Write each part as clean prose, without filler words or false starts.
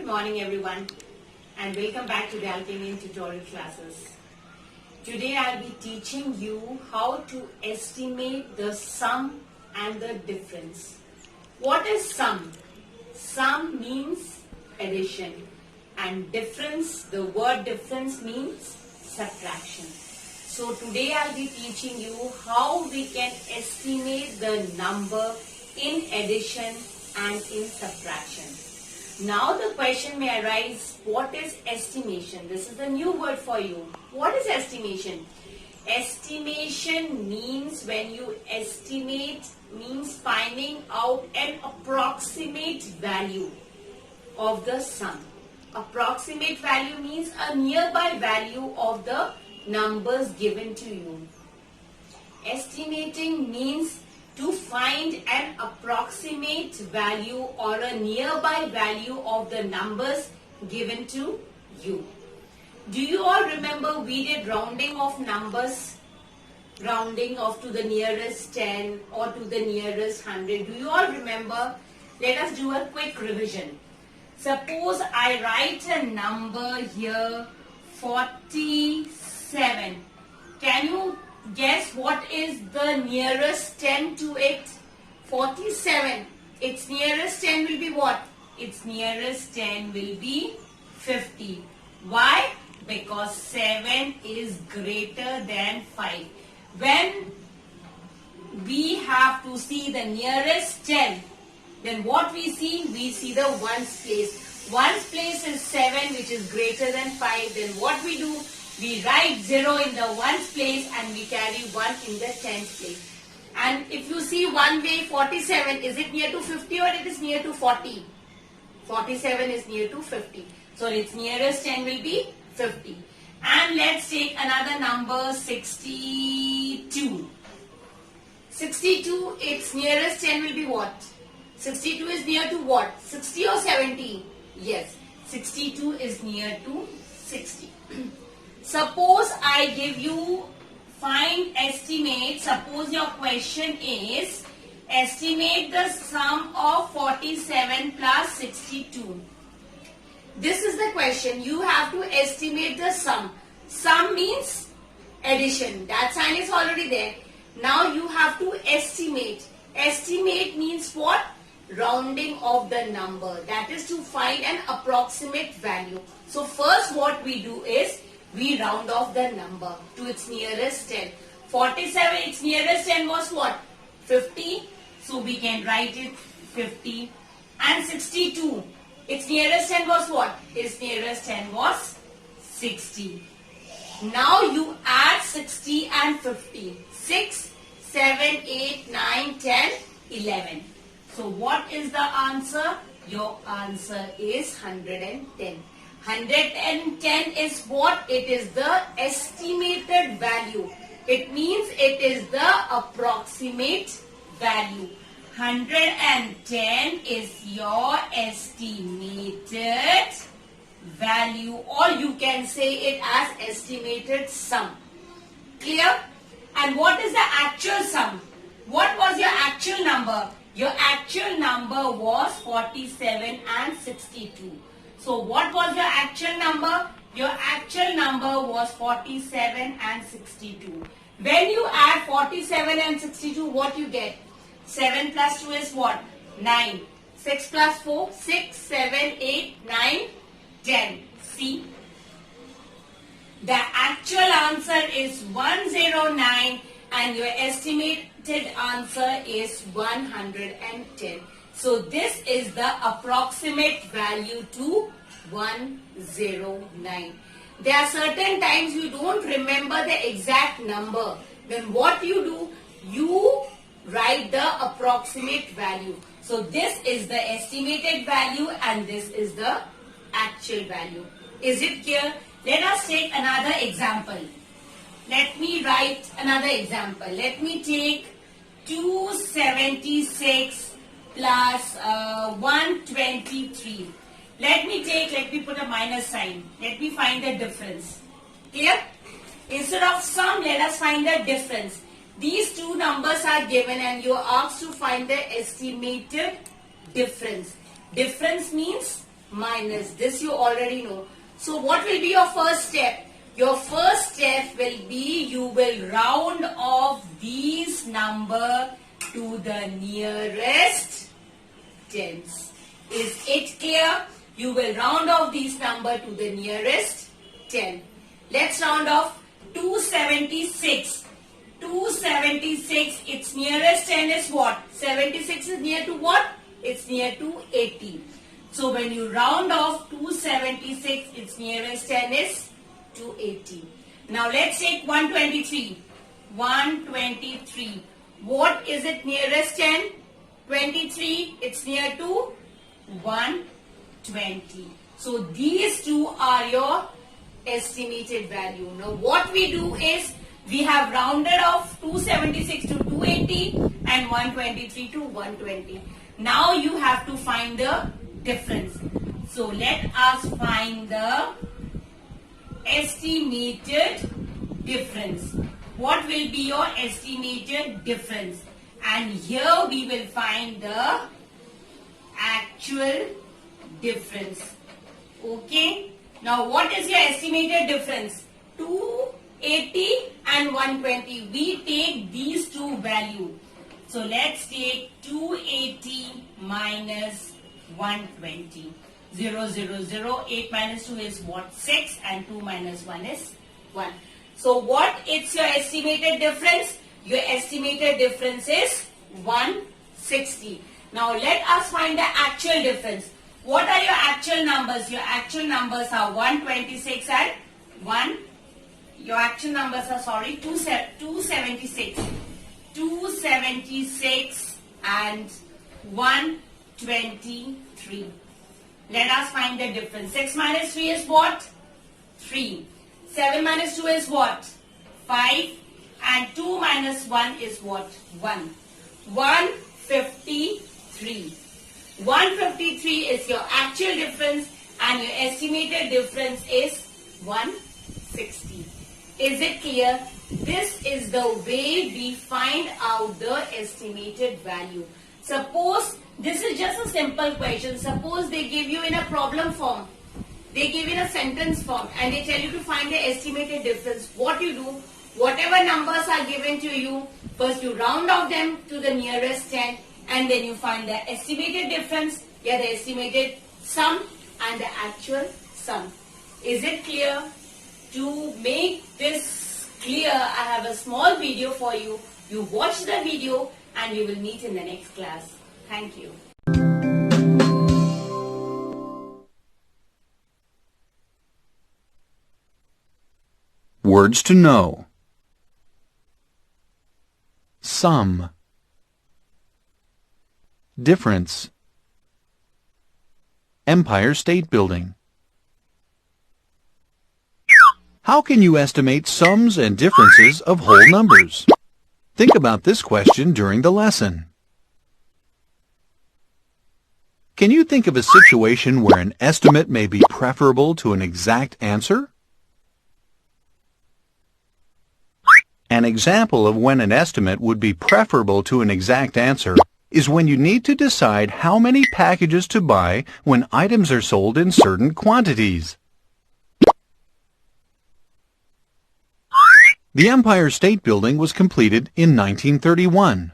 Good morning everyone and welcome back to the Untitled tutorial classes. Today I'll be teaching you how to estimate the sum and the difference. What is sum? Sum means addition and difference, the word difference means subtraction. So today I'll be teaching you how we can estimate the number in addition and in subtraction. Now the question may arise, what is estimation? This is the new word for you. What is estimation? Estimation means when you estimate means finding out an approximate value of the sum. Approximate value means a nearby value of the numbers given to you. Estimating means to find an approximate value or a nearby value of the numbers given to you. Do you all remember we did rounding of numbers? Rounding off to the nearest 10 or to the nearest 100. Do you all remember? Let us do a quick revision. Suppose I write a number here 47. Can you guess what is the nearest 10 to it? 47. Its nearest 10 will be what? Its nearest 10 will be 50. Why? Because 7 is greater than 5. When we have to see the nearest 10, then what we see? We see the ones place. Ones place is 7, which is greater than 5. Then what we do? We write 0 in the ones place and we carry 1 in the tens place. And if you see one way 47, is it near to 50 or it is near to 40? 47 is near to 50. So its nearest 10 will be 50. And let's take another number 62. 62, its nearest 10 will be what? 62 is near to what? 60 or 70? Yes, 62 is near to 60. Suppose I give you estimate, suppose your question is estimate the sum of 47 plus 62. This is the question. You have to estimate the sum. Sum means addition. That sign is already there. Now you have to estimate. Estimate means what? Rounding of the number. That is to find an approximate value. So first what we do is we round off the number to its nearest 10. 47, its nearest 10 was what? 50. So we can write it 50. And 62, its nearest 10 was what? Its nearest 10 was 60. Now you add 60 and 50. 6, 7, 8, 9, 10, 11. So what is the answer? Your answer is 110. 110 is what? It is the estimated value. It means it is the approximate value. 110 is your estimated value, or you can say it as estimated sum. Clear? And what is the actual sum? What was your actual number? Your actual number was 47 and 62. So what was your actual number? Your actual number was 47 and 62. When you add 47 and 62, what you get? 7 plus 2 is what? 9. 6 plus 4, 6, 7, 8, 9, 10. See? The actual answer is 109 and your estimated answer is 110. So this is the approximate value to 109. There are certain times you don't remember the exact number. Then what you do? You write the approximate value. So this is the estimated value and this is the actual value. Is it clear? Let us take another example. Let me write another example. Let me take 276 plus 123. Let me put a minus sign. Let me find the difference. Clear? Instead of sum, let us find the difference. These two numbers are given and you are asked to find the estimated difference. Difference means minus this you already know. So what will be your first step? Your first step will be you will round off these number to the nearest tens. Is it clear? You will round off these number to the nearest 10. Let's round off 276. 276, its nearest 10 is what? 76 is near to what? It's near to 80. So when you round off 276, its nearest 10 is 280. Now let's take 123. 123. What is it nearest 10? 23. It's near to 120. So these two are your estimated value. Now what we do is we have rounded off 276 to 280 and 123 to 120. Now you have to find the difference. So let us find the estimated difference. What will be your estimated difference? And here we will find the actual difference. Okay. Now what is your estimated difference? 280 and 120. We take these two values. So let's take 280 minus 120. 0, 0, 0. 8 minus 2 is what? 6, and 2 minus 1 is 1. So what is your estimated difference? Your estimated difference is 160. Now let us find the actual difference. What are your actual numbers? Your actual numbers are 126 and 1. Your actual numbers are 276. 276 and 123. Let us find the difference. 6 minus 3 is what? 3. 7 minus 2 is what? 5. And 2 minus 1 is what? 1. 153. 153 is your actual difference and your estimated difference is 160. Is it clear? This is the way we find out the estimated value. Suppose this is just a simple question. Suppose they give you in a problem form. They give in a sentence form and they tell you to find the estimated difference. What you do, whatever numbers are given to you, first you round off them to the nearest 10 and then you find the estimated difference, the estimated sum and the actual sum. Is it clear? To make this clear, I have a small video for you. You watch the video and we will meet in the next class. Thank you. Words to know. Sum. Difference. Empire State Building. How can you estimate sums and differences of whole numbers? Think about this question during the lesson. Can you think of a situation where an estimate may be preferable to an exact answer? An example of when an estimate would be preferable to an exact answer is when you need to decide how many packages to buy when items are sold in certain quantities. The Empire State Building was completed in 1931.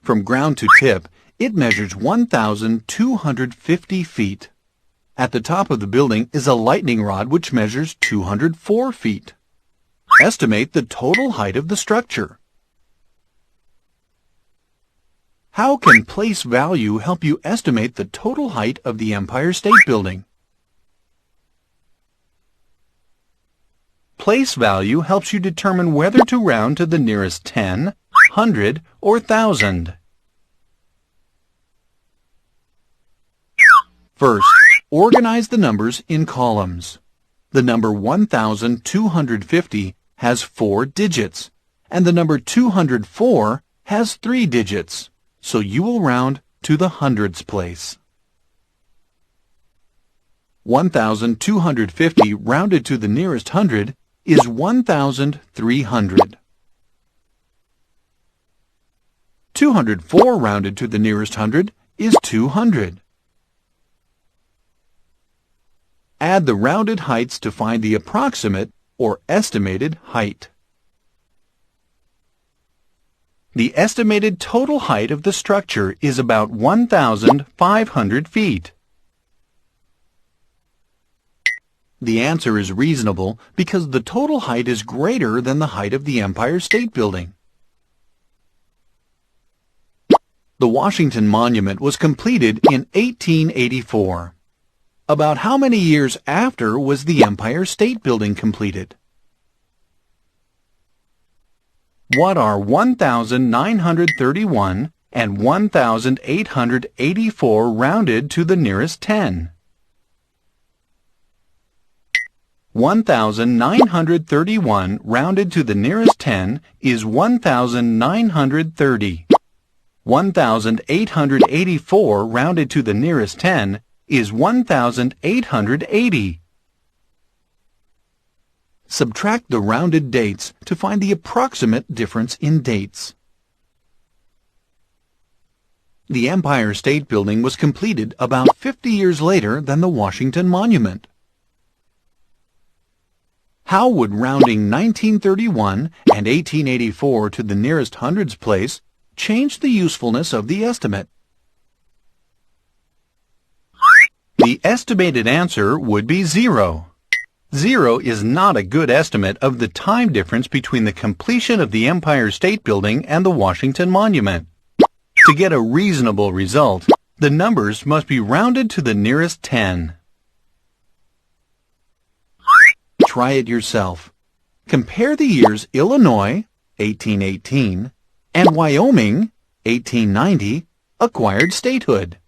From ground to tip, it measures 1,250 feet. At the top of the building is a lightning rod which measures 204 feet. Estimate the total height of the structure. How can place value help you estimate the total height of the Empire State Building? Place value helps you determine whether to round to the nearest 10, 100, or 1,000. First, organize the numbers in columns. The number 1,250 has 4 digits, and the number 204 has 3 digits, so you will round to the hundreds place. 1,250 rounded to the nearest hundred is 1,300. 204 rounded to the nearest hundred is 200. Add the rounded heights to find the approximate or estimated height. The estimated total height of the structure is about 1,500 feet. The answer is reasonable because the total height is greater than the height of the Empire State Building. The Washington Monument was completed in 1884. About how many years after was the Empire State Building completed? What are 1,931 and 1,884 rounded to the nearest 10? 1,931 rounded to the nearest 10 is 1,930. 1,884 rounded to the nearest 10 is 1,880. Subtract the rounded dates to find the approximate difference in dates. The Empire State Building was completed about 50 years later than the Washington Monument. How would rounding 1931 and 1884 to the nearest hundreds place change the usefulness of the estimate? The estimated answer would be 0. 0 is not a good estimate of the time difference between the completion of the Empire State Building and the Washington Monument. To get a reasonable result, the numbers must be rounded to the nearest 10. Try it yourself. Compare the years Illinois, 1818, and Wyoming, 1890, acquired statehood.